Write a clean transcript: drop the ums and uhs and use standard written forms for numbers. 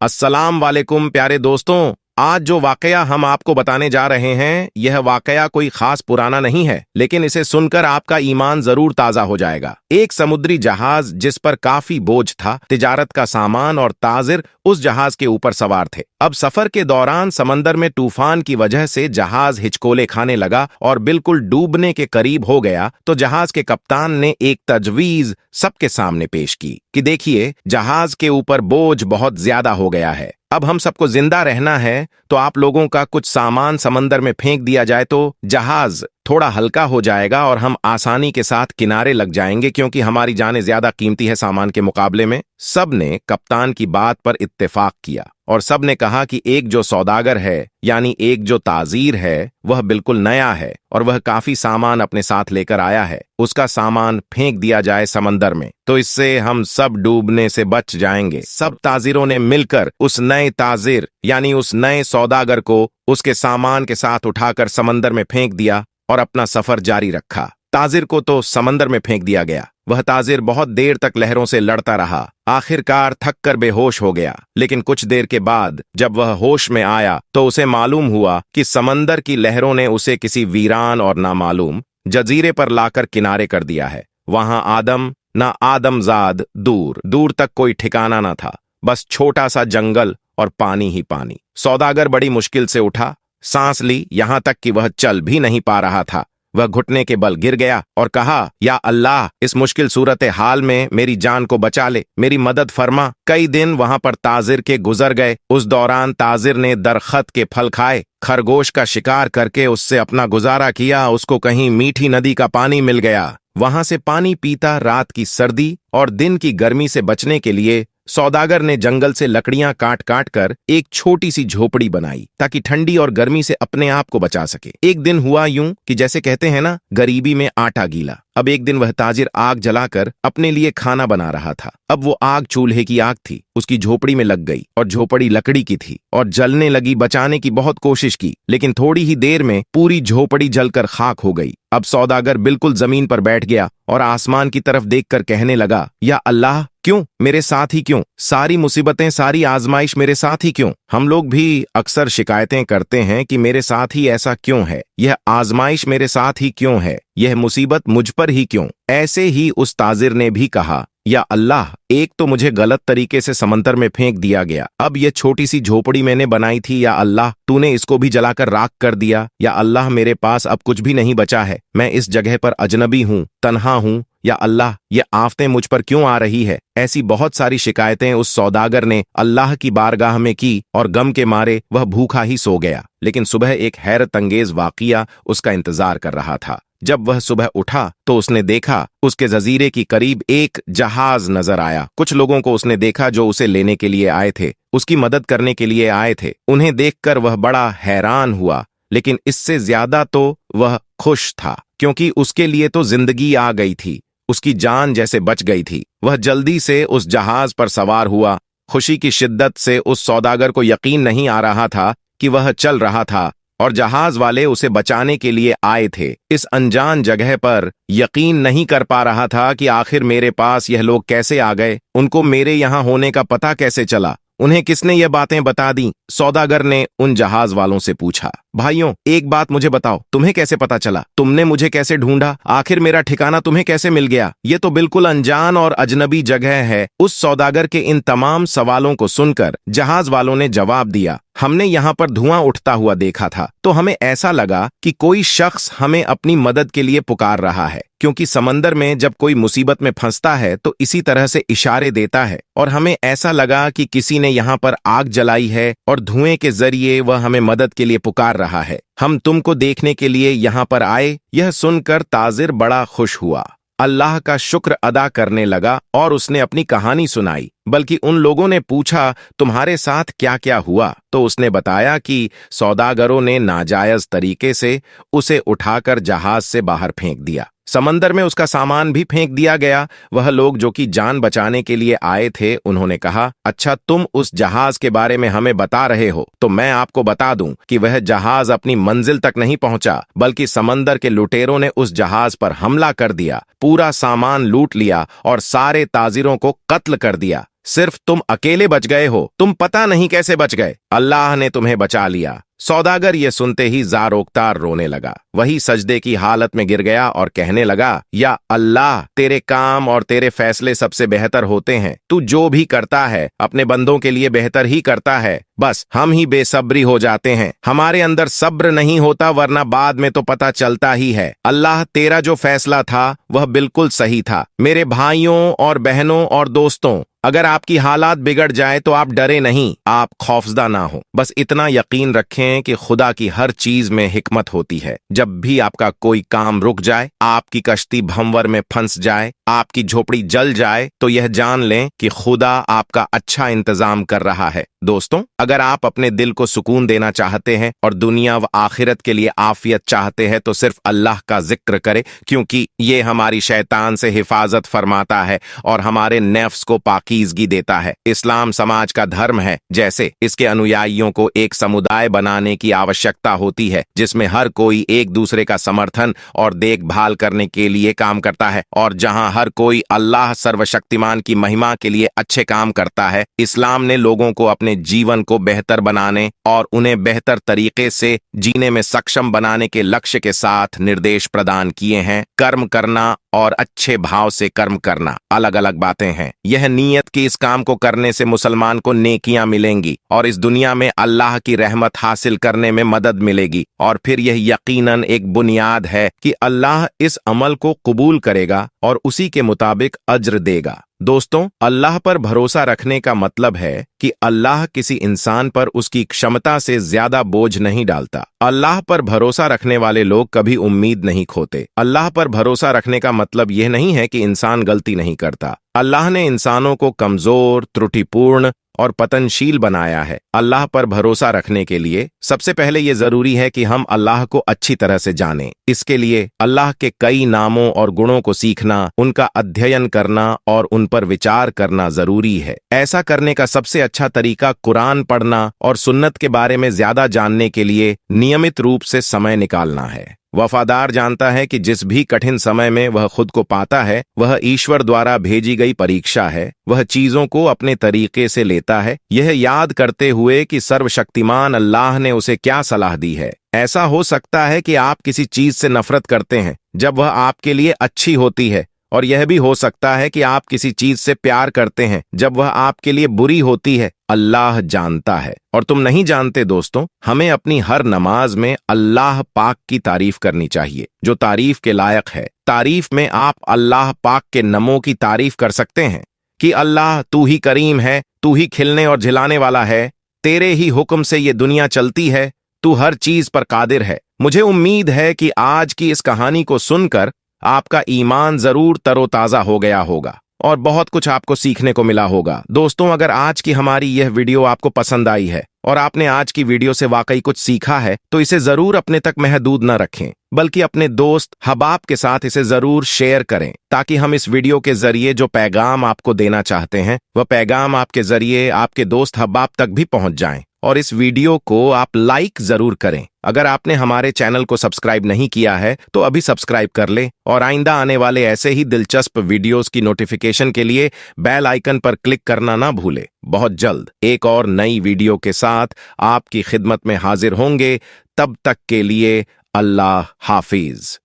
अस्सलाम वालेकुम प्यारे दोस्तों। आज जो वाकया हम आपको बताने जा रहे हैं, यह वाकया कोई खास पुराना नहीं है, लेकिन इसे सुनकर आपका ईमान जरूर ताजा हो जाएगा। एक समुद्री जहाज जिस पर काफी बोझ था, तिजारत का सामान और ताजिर उस जहाज के ऊपर सवार थे। अब सफर के दौरान समंदर में तूफान की वजह से जहाज हिचकोले खाने लगा और बिल्कुल डूबने के करीब हो गया। तो जहाज के कप्तान ने एक तजवीज सबके सामने पेश की कि देखिए, जहाज के ऊपर बोझ बहुत ज्यादा हो गया है। अब हम सबको जिंदा रहना है, तो आप लोगों का कुछ सामान समंदर में फेंक दिया जाए तो जहाज थोड़ा हल्का हो जाएगा और हम आसानी के साथ किनारे लग जाएंगे, क्योंकि हमारी जानें ज्यादा कीमती है सामान के मुकाबले में। सब ने कप्तान की बात पर इत्तेफाक किया और सब ने कहा कि एक जो सौदागर है, यानी एक जो ताजीर है, वह बिल्कुल नया है और वह काफी सामान अपने साथ लेकर आया है। उसका सामान फेंक दिया जाए समंदर में, तो इससे हम सब डूबने से बच जाएंगे। सब ताजीरों ने मिलकर उस नए ताजिर यानी उस नए सौदागर को उसके सामान के साथ उठाकर समंदर में फेंक दिया और अपना सफर जारी रखा। ताजिर को तो समंदर में फेंक दिया गया। वह ताजिर बहुत देर तक लहरों से लड़ता रहा। आखिरकार थक कर बेहोश हो गया। लेकिन कुछ देर के बाद जब वह होश में आया तो उसे मालूम हुआ कि समंदर की लहरों ने उसे किसी वीरान और नामालूम जजीरे पर लाकर किनारे कर दिया है। वहां आदम ना आदमजाद, दूर दूर तक कोई ठिकाना न था, बस छोटा सा जंगल और पानी ही पानी। सौदागर बड़ी मुश्किल से उठा, सांस ली, यहां तक कि वह चल भी नहीं पा रहा था। वह घुटने के बल गिर गया और कहा, या अल्लाह, इस मुश्किल सूरत हाल में मेरी जान को बचा ले, मेरी मदद फरमा। कई दिन वहां पर ताजिर के गुजर गए। उस दौरान ताजिर ने दरखत के फल खाए, खरगोश का शिकार करके उससे अपना गुजारा किया। उसको कहीं मीठी नदी का पानी मिल गया, वहां से पानी पीता रात की सर्दी और दिन की गर्मी से बचने के लिए सौदागर ने जंगल से लकड़ियां काट काट कर एक छोटी सी झोपड़ी बनाई, ताकि ठंडी और गर्मी से अपने आप को बचा सके। एक दिन हुआ यूं कि जैसे कहते हैं ना, गरीबी में आटा गीला। अब एक दिन वह ताजिर आग जलाकर अपने लिए खाना बना रहा था। अब वो आग चूल्हे की आग थी, उसकी झोपड़ी में लग गई और झोपड़ी लकड़ी की थी और जलने लगी। बचाने की बहुत कोशिश की, लेकिन थोड़ी ही देर में पूरी झोपड़ी जलकर खाक हो गई। अब सौदागर बिल्कुल जमीन पर बैठ गया और आसमान की तरफ देखकर कहने लगा, या अल्लाह, क्यों मेरे साथ ही क्यों? सारी मुसीबतें, सारी आजमाइश मेरे साथ ही क्यों? हम लोग भी अक्सर शिकायतें करते हैं कि मेरे साथ ही ऐसा क्यों है, यह आजमाइश मेरे साथ ही क्यों है, यह मुसीबत मुझ पर ही क्यों? ऐसे ही उस ताजिर ने भी कहा, या अल्लाह, एक तो मुझे गलत तरीके से समंदर में फेंक दिया गया। अब यह छोटी सी झोपड़ी मैंने बनाई थी, या अल्लाह, तूने इसको भी जलाकर राख कर दिया। या अल्लाह, मेरे पास अब कुछ भी नहीं बचा है। मैं इस जगह पर अजनबी हूँ, तन्हा हूँ। या अल्लाह, ये आफतें मुझ पर क्यों आ रही है? ऐसी बहुत सारी शिकायतें उस सौदागर ने अल्लाह की बारगाह में की और गम के मारे वह भूखा ही सो गया। लेकिन सुबह एक हैरत अंगेज वाकया उसका इंतजार कर रहा था। जब वह सुबह उठा तो उसने देखा उसके जजीरे की करीब एक जहाज नजर आया। कुछ लोगों को उसने देखा जो उसे लेने के लिए आए थे, उसकी मदद करने के लिए आए थे। उन्हें देखकर वह बड़ा हैरान हुआ, लेकिन इससे ज्यादा तो वह खुश था, क्योंकि उसके लिए तो जिंदगी आ गई थी, उसकी जान जैसे बच गई थी। वह जल्दी से उस जहाज पर सवार हुआ। खुशी की शिद्दत से उस सौदागर को यकीन नहीं आ रहा था कि वह चल रहा था और जहाज वाले उसे बचाने के लिए आए थे। इस अनजान जगह पर यकीन नहीं कर पा रहा था कि आखिर मेरे पास यह लोग कैसे आ गए, उनको मेरे यहां होने का पता कैसे चला, उन्हें किसने ये बातें बता दी। सौदागर ने उन जहाज वालों से पूछा, भाइयों, एक बात मुझे बताओ, तुम्हें कैसे पता चला? तुमने मुझे कैसे ढूंढा? आखिर मेरा ठिकाना तुम्हें कैसे मिल गया? ये तो बिल्कुल अनजान और अजनबी जगह है। उस सौदागर के इन तमाम सवालों को सुनकर जहाज वालों ने जवाब दिया, हमने यहाँ पर धुआं उठता हुआ देखा था, तो हमें ऐसा लगा कि कोई शख्स हमें अपनी मदद के लिए पुकार रहा है, क्योंकि समंदर में जब कोई मुसीबत में फंसता है तो इसी तरह से इशारे देता है, और हमें ऐसा लगा कि किसी ने यहाँ पर आग जलाई है और धुएं के जरिए वह हमें मदद के लिए पुकार रहा है। हम तुमको देखने के लिए यहाँ पर आए। यह सुनकर ताजिर बड़ा खुश हुआ, अल्लाह का शुक्र अदा करने लगा और उसने अपनी कहानी सुनाई। बल्कि उन लोगों ने पूछा, तुम्हारे साथ क्या क्या हुआ? तो उसने बताया कि सौदागरों ने नाजायज तरीके से उसे उठाकर जहाज से बाहर फेंक दिया। समंदर में उसका सामान भी फेंक दिया गया। वह लोग जो कि जान बचाने के लिए आए थे, उन्होंने कहा, अच्छा, तुम उस जहाज के बारे में हमें बता रहे हो, तो मैं आपको बता दूं कि वह जहाज अपनी मंजिल तक नहीं पहुंचा, बल्कि समंदर के लुटेरों ने उस जहाज पर हमला कर दिया, पूरा सामान लूट लिया और सारे ताजिरों को कत्ल कर दिया। सिर्फ तुम अकेले बच गए हो, तुम पता नहीं कैसे बच गए, अल्लाह ने तुम्हें बचा लिया। सौदागर ये सुनते ही ज़ारोक्तार रोने लगा। वही सजदे की हालत में गिर गया और कहने लगा, या अल्लाह, तेरे काम और तेरे फैसले सबसे बेहतर होते हैं। तू जो भी करता है अपने बंदों के लिए बेहतर ही करता है। बस हम ही बेसब्री हो जाते हैं, हमारे अंदर सब्र नहीं होता, वरना बाद में तो पता चलता ही है। अल्लाह, तेरा जो फैसला था वह बिल्कुल सही था। मेरे भाइयों और बहनों और दोस्तों, अगर आपकी हालात बिगड़ जाए तो आप डरे नहीं, आप खौफजदा ना हो। बस इतना यकीन रखें कि खुदा की हर चीज में हिकमत होती है। जब भी आपका कोई काम रुक जाए, आपकी कश्ती भंवर में फंस जाए, आपकी झोपड़ी जल जाए, तो यह जान लें कि खुदा आपका अच्छा इंतजाम कर रहा है। दोस्तों, अगर आप अपने दिल को सुकून देना चाहते हैं और दुनिया व आखिरत के लिए आफियत चाहते हैं तो सिर्फ अल्लाह का जिक्र करें, क्योंकि ये हमारी शैतान से हिफाजत फरमाता है और हमारे नफ्स को पाकीज़गी देता है। इस्लाम समाज का धर्म है, जैसे इसके अनुयायियों को एक समुदाय बनाने की आवश्यकता होती है जिसमें हर कोई एक दूसरे का समर्थन और देखभाल करने के लिए काम करता है, और जहां हर कोई अल्लाह सर्वशक्तिमान की महिमा के लिए अच्छे काम करता है। इस्लाम ने लोगों को अपने जीवन को बेहतर बनाने और उन्हें बेहतर तरीके से जीने में सक्षम बनाने के लक्ष्य के साथ निर्देश प्रदान किए हैं। कर्म करना और अच्छे भाव से कर्म करना अलग अलग बातें हैं। यह नीयत कि इस काम को करने से मुसलमान को नेकियां मिलेंगी और इस दुनिया में अल्लाह की रहमत हासिल करने में मदद मिलेगी, और फिर यह यकीनन एक बुनियाद है कि अल्लाह इस अमल को कबूल करेगा और उसी के मुताबिक अज्र देगा। दोस्तों, अल्लाह पर भरोसा रखने का मतलब है कि अल्लाह किसी इंसान पर उसकी क्षमता से ज्यादा बोझ नहीं डालता। अल्लाह पर भरोसा रखने वाले लोग कभी उम्मीद नहीं खोते। अल्लाह पर भरोसा रखने का मतलब यह नहीं है कि इंसान गलती नहीं करता। अल्लाह ने इंसानों को कमजोर, त्रुटिपूर्ण और पतनशील बनाया है। अल्लाह पर भरोसा रखने के लिए सबसे पहले यह जरूरी है कि हम अल्लाह को अच्छी तरह से जानें। इसके लिए अल्लाह के कई नामों और गुणों को सीखना, उनका अध्ययन करना और उन पर विचार करना जरूरी है। ऐसा करने का सबसे अच्छा तरीका कुरान पढ़ना और सुन्नत के बारे में ज्यादा जानने के लिए नियमित रूप से समय निकालना है। वफादार जानता है कि जिस भी कठिन समय में वह खुद को पाता है, वह ईश्वर द्वारा भेजी गई परीक्षा है। वह चीजों को अपने तरीके से लेता है, यह याद करते हुए कि सर्वशक्तिमान अल्लाह ने उसे क्या सलाह दी है। ऐसा हो सकता है कि आप किसी चीज से नफरत करते हैं जब वह आपके लिए अच्छी होती है, और यह भी हो सकता है कि आप किसी चीज से प्यार करते हैं जब वह आपके लिए बुरी होती है। अल्लाह जानता है और तुम नहीं जानते। दोस्तों, हमें अपनी हर नमाज में अल्लाह पाक की तारीफ करनी चाहिए जो तारीफ के लायक है। तारीफ में आप अल्लाह पाक के नमों की तारीफ कर सकते हैं कि अल्लाह, तू ही करीम है, तू ही खिलने और झिलाने वाला है, तेरे ही हुक्म से ये दुनिया चलती है, तू हर चीज पर कादिर है। मुझे उम्मीद है कि आज की इस कहानी को सुनकर आपका ईमान जरूर तरोताजा हो गया होगा और बहुत कुछ आपको सीखने को मिला होगा। दोस्तों, अगर आज की हमारी यह वीडियो आपको पसंद आई है और आपने आज की वीडियो से वाकई कुछ सीखा है, तो इसे जरूर अपने तक महदूद न रखें, बल्कि अपने दोस्त हबाब के साथ इसे जरूर शेयर करें, ताकि हम इस वीडियो के जरिए जो पैगाम आपको देना चाहते हैं वह पैगाम आपके जरिए आपके दोस्त हबाब तक भी पहुंच जाएं। और इस वीडियो को आप लाइक जरूर करें। अगर आपने हमारे चैनल को सब्सक्राइब नहीं किया है तो अभी सब्सक्राइब कर ले, और आइंदा आने वाले ऐसे ही दिलचस्प वीडियोस की नोटिफिकेशन के लिए बेल आइकन पर क्लिक करना ना भूले। बहुत जल्द एक और नई वीडियो के साथ आपकी खिदमत में हाजिर होंगे। तब तक के लिए अल्लाह हाफिज।